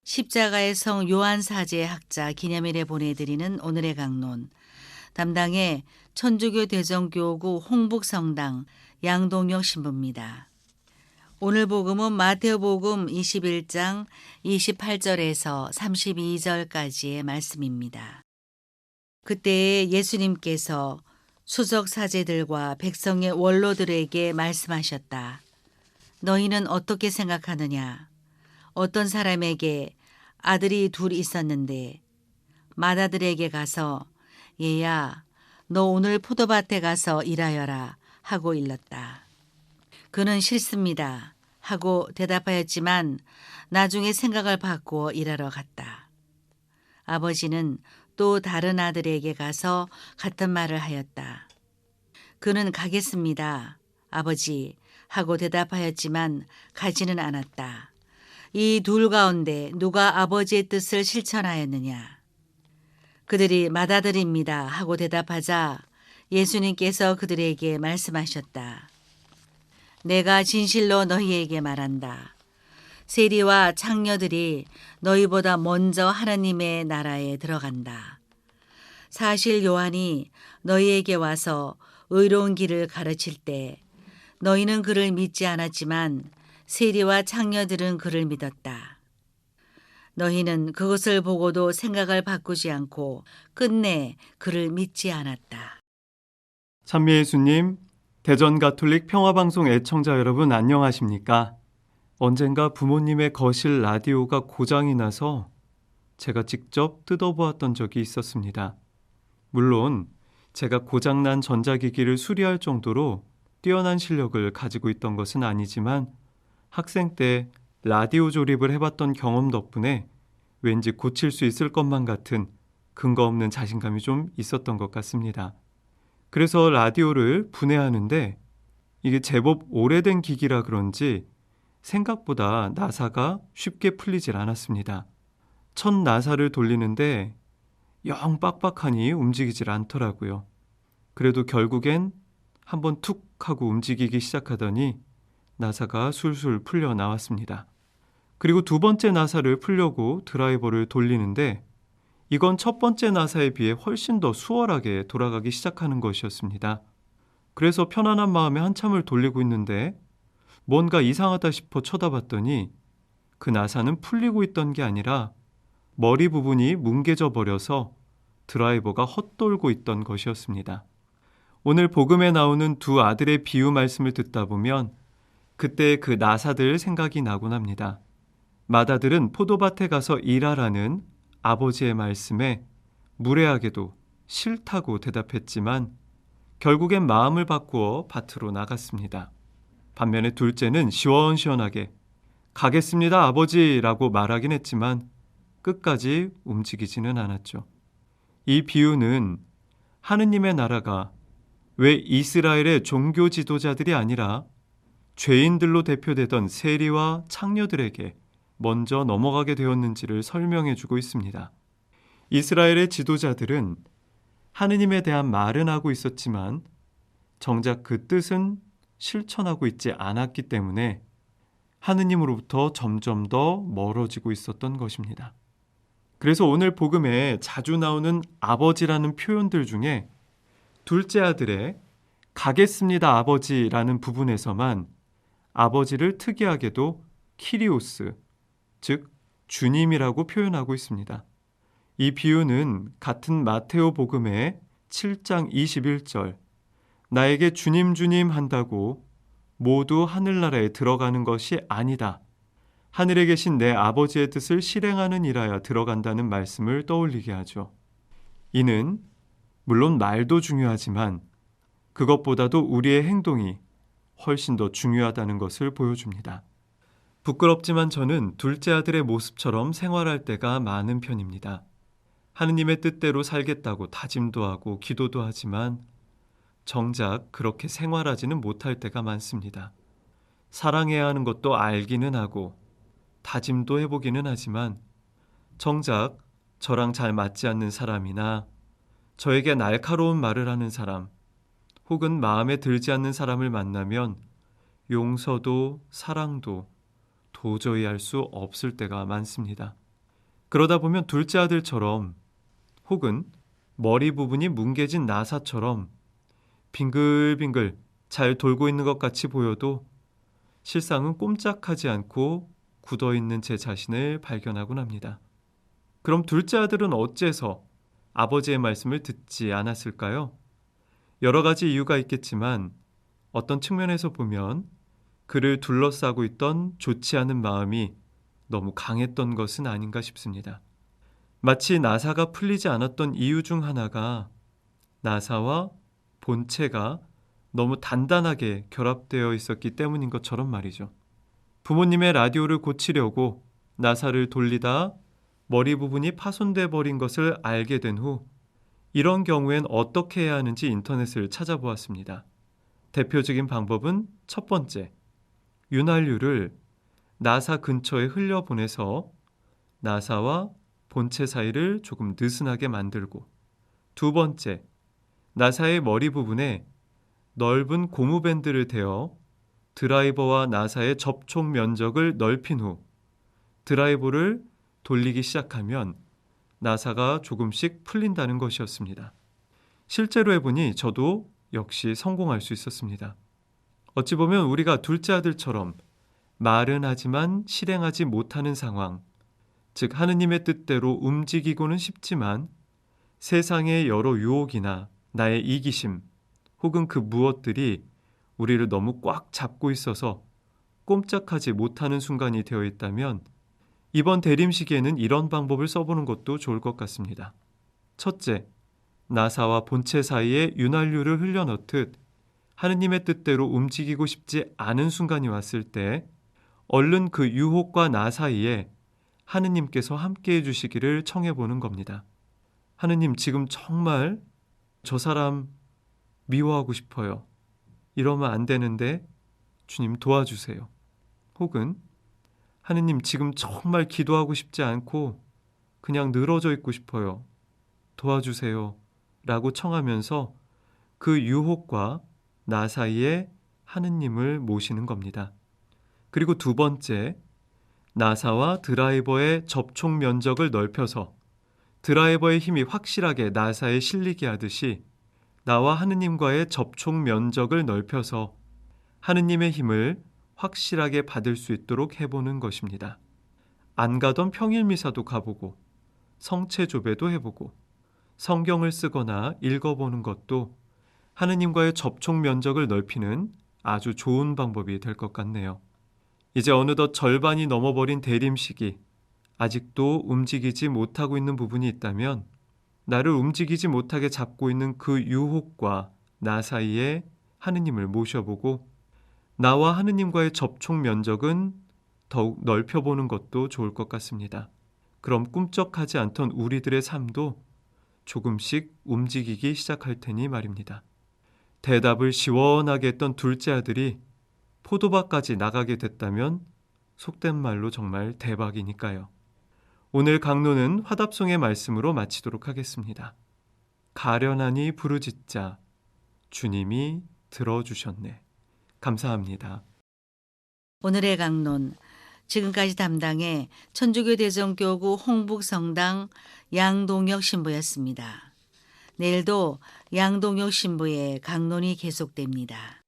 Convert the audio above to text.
십자가의 성 요한 사제 학자 기념일에 보내드리는 오늘의 강론. 담당의 천주교 대전교구 홍북성당 양동혁 신부입니다. 오늘 복음은 마태복음 21장 28절에서 32절까지의 말씀입니다. 그때 예수님께서 수석 사제들과 백성의 원로들에게 말씀하셨다. 너희는 어떻게 생각하느냐? 어떤 사람에게 아들이 둘 있었는데 맏아들에게 가서 얘야 너 오늘 포도밭에 가서 일하여라 하고 일렀다. 그는 싫습니다 하고 대답하였지만 나중에 생각을 바꾸어 일하러 갔다. 아버지는 또 다른 아들에게 가서 같은 말을 하였다. 그는 가겠습니다 아버지 하고 대답하였지만 가지는 않았다. 이 둘 가운데 누가 아버지의 뜻을 실천하였느냐? 그들이 맏아들입니다 하고 대답하자 예수님께서 그들에게 말씀하셨다. 내가 진실로 너희에게 말한다. 세리와 창녀들이 너희보다 먼저 하나님의 나라에 들어간다. 사실 요한이 너희에게 와서 의로운 길을 가르칠 때 너희는 그를 믿지 않았지만 세리와 창녀들은 그를 믿었다. 너희는 그것을 보고도 생각을 바꾸지 않고 끝내 그를 믿지 않았다. 찬미 예수님, 대전 가톨릭 평화방송 애청자 여러분 안녕하십니까? 언젠가 부모님의 거실 라디오가 고장이 나서 제가 직접 뜯어보았던 적이 있었습니다. 물론 제가 고장난 전자기기를 수리할 정도로 뛰어난 실력을 가지고 있던 것은 아니지만 학생 때 라디오 조립을 해봤던 경험 덕분에 왠지 고칠 수 있을 것만 같은 근거 없는 자신감이 좀 있었던 것 같습니다. 그래서 라디오를 분해하는데 이게 제법 오래된 기기라 그런지 생각보다 나사가 쉽게 풀리질 않았습니다. 첫 나사를 돌리는데 영 빡빡하니 움직이질 않더라고요. 그래도 결국엔 한번 툭 하고 움직이기 시작하더니 나사가 술술 풀려 나왔습니다. 그리고 두 번째 나사를 풀려고 드라이버를 돌리는데 이건 첫 번째 나사에 비해 훨씬 더 수월하게 돌아가기 시작하는 것이었습니다. 그래서 편안한 마음에 한참을 돌리고 있는데 뭔가 이상하다 싶어 쳐다봤더니 그 나사는 풀리고 있던 게 아니라 머리 부분이 뭉개져 버려서 드라이버가 헛돌고 있던 것이었습니다. 오늘 복음에 나오는 두 아들의 비유 말씀을 듣다 보면 그때 그 나사들 생각이 나곤 합니다. 맏아들은 포도밭에 가서 일하라는 아버지의 말씀에 무례하게도 싫다고 대답했지만 결국엔 마음을 바꾸어 밭으로 나갔습니다. 반면에 둘째는 시원시원하게 가겠습니다 아버지라고 말하긴 했지만 끝까지 움직이지는 않았죠. 이 비유는 하느님의 나라가 왜 이스라엘의 종교 지도자들이 아니라 죄인들로 대표되던 세리와 창녀들에게 먼저 넘어가게 되었는지를 설명해 주고 있습니다. 이스라엘의 지도자들은 하느님에 대한 말은 하고 있었지만 정작 그 뜻은 실천하고 있지 않았기 때문에 하느님으로부터 점점 더 멀어지고 있었던 것입니다. 그래서 오늘 복음에 자주 나오는 아버지라는 표현들 중에 둘째 아들의 가겠습니다 아버지라는 부분에서만 아버지를 특이하게도 키리오스, 즉 주님이라고 표현하고 있습니다. 이 비유는 같은 마테오 복음의 7장 21절 나에게 주님 주님 한다고 모두 하늘나라에 들어가는 것이 아니다. 하늘에 계신 내 아버지의 뜻을 실행하는 일하여 들어간다는 말씀을 떠올리게 하죠. 이는 물론 말도 중요하지만 그것보다도 우리의 행동이 훨씬 더 중요하다는 것을 보여줍니다. 부끄럽지만 저는 둘째 아들의 모습처럼 생활할 때가 많은 편입니다. 하느님의 뜻대로 살겠다고 다짐도 하고 기도도 하지만 정작 그렇게 생활하지는 못할 때가 많습니다. 사랑해야 하는 것도 알기는 하고 다짐도 해보기는 하지만 정작 저랑 잘 맞지 않는 사람이나 저에게 날카로운 말을 하는 사람 혹은 마음에 들지 않는 사람을 만나면 용서도 사랑도 도저히 할 수 없을 때가 많습니다. 그러다 보면 둘째 아들처럼 혹은 머리 부분이 뭉개진 나사처럼 빙글빙글 잘 돌고 있는 것 같이 보여도 실상은 꼼짝하지 않고 굳어있는 제 자신을 발견하곤 합니다. 그럼 둘째 아들은 어째서 아버지의 말씀을 듣지 않았을까요? 여러 가지 이유가 있겠지만 어떤 측면에서 보면 그를 둘러싸고 있던 좋지 않은 마음이 너무 강했던 것은 아닌가 싶습니다. 마치 나사가 풀리지 않았던 이유 중 하나가 나사와 본체가 너무 단단하게 결합되어 있었기 때문인 것처럼 말이죠. 부모님의 라디오를 고치려고 나사를 돌리다 머리 부분이 파손돼 버린 것을 알게 된 후 이런 경우엔 어떻게 해야 하는지 인터넷을 찾아보았습니다. 대표적인 방법은 첫 번째, 윤활유를 나사 근처에 흘려보내서 나사와 본체 사이를 조금 느슨하게 만들고, 두 번째, 나사의 머리 부분에 넓은 고무밴드를 대어 드라이버와 나사의 접촉 면적을 넓힌 후 드라이버를 돌리기 시작하면 나사가 조금씩 풀린다는 것이었습니다. 실제로 해보니 저도 역시 성공할 수 있었습니다. 어찌 보면 우리가 둘째 아들처럼 말은 하지만 실행하지 못하는 상황, 즉 하느님의 뜻대로 움직이고는 싶지만 세상의 여러 유혹이나 나의 이기심 혹은 그 무엇들이 우리를 너무 꽉 잡고 있어서 꼼짝하지 못하는 순간이 되어 있다면 이번 대림 시기에는 이런 방법을 써보는 것도 좋을 것 같습니다. 첫째, 나사와 본체 사이에 윤활유를 흘려넣듯 하느님의 뜻대로 움직이고 싶지 않은 순간이 왔을 때 얼른 그 유혹과 나 사이에 하느님께서 함께해 주시기를 청해보는 겁니다. 하느님, 지금 정말 저 사람 미워하고 싶어요. 이러면 안 되는데 주님 도와주세요. 혹은 하느님, 지금 정말 기도하고 싶지 않고 그냥 늘어져 있고 싶어요. 도와주세요. 라고 청하면서 그 유혹과 나 사이에 하느님을 모시는 겁니다. 그리고 두 번째, 나사와 드라이버의 접촉 면적을 넓혀서 드라이버의 힘이 확실하게 나사에 실리게 하듯이 나와 하느님과의 접촉 면적을 넓혀서 하느님의 힘을 확실하게 받을 수 있도록 해보는 것입니다. 안 가던 평일미사도 가보고 성체조배도 해보고 성경을 쓰거나 읽어보는 것도 하느님과의 접촉 면적을 넓히는 아주 좋은 방법이 될 것 같네요. 이제 어느덧 절반이 넘어버린 대림 시기, 아직도 움직이지 못하고 있는 부분이 있다면 나를 움직이지 못하게 잡고 있는 그 유혹과 나 사이에 하느님을 모셔보고 나와 하느님과의 접촉 면적은 더욱 넓혀보는 것도 좋을 것 같습니다. 그럼 꿈쩍하지 않던 우리들의 삶도 조금씩 움직이기 시작할 테니 말입니다. 대답을 시원하게 했던 둘째 아들이 포도밭까지 나가게 됐다면 속된 말로 정말 대박이니까요. 오늘 강론은 화답송의 말씀으로 마치도록 하겠습니다. 가련하니 부르짖자 주님이 들어주셨네. 감사합니다. 오늘의 강론, 지금까지 담당의 천주교 대전교구 홍북성당 양동혁 신부였습니다. 내일도 양동혁 신부의 강론이 계속됩니다.